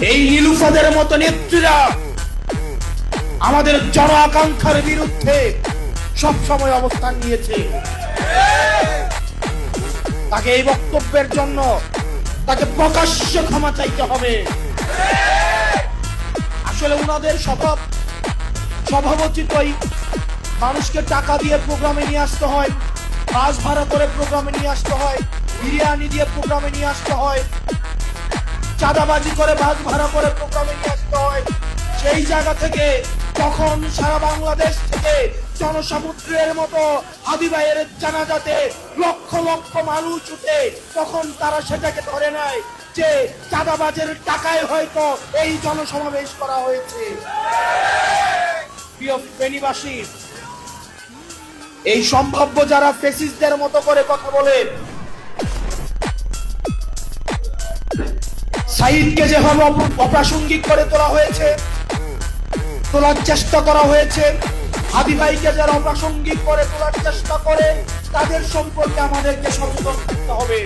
এই নীলুফাদের মতো নেত্রীরা আমাদের জন আকাঙ্ক্ষার বিরুদ্ধে সবসময় অবস্থান নিয়েছে। তাকে এই বক্তব্যের জন্য তাকে প্রকাশ্য ক্ষমা চাইতে হবে। আসলে উনাদের স্বভাবচিতই মানুষকে টাকা দিয়ে প্রোগ্রামে নিয়ে আসতে হয়, বাস ভাড়া করে প্রোগ্রামে নিয়ে আসতে হয়, বিরিয়ানি দিয়ে প্রোগ্রামে নিয়ে আসতে হয়, চাঁদাবাজি করে বাস ভাড়া করে প্রোগ্রামে নিয়ে আসতে হয়। সেই জায়গা থেকে তখন সারা বাংলাদেশ থেকে জনসমুদ্রের মতো হাদি ভাইয়ের জানাজাতে লক্ষ লক্ষ মানুষ উঠে, তখন তারা সেটাকে ধরে নেয় যে চাঁদাবাজের টাকায় হয়তো এই জনসমাবেশ করা হয়েছে। প্রিয় ফেনীবাসী, এই সম্ভাব্য যারা ফেসিস্টদের মতো করে কথা বলে, সাইদকে যেভাবে অপ্রাসঙ্গিক করে তোলার চেষ্টা করা হয়েছে, হাদি ভাইকে যারা অপ্রাসঙ্গিক করে তোলার চেষ্টা করে, তাদের সম্পর্কে আমাদেরকে সচেতন থাকতে হবে।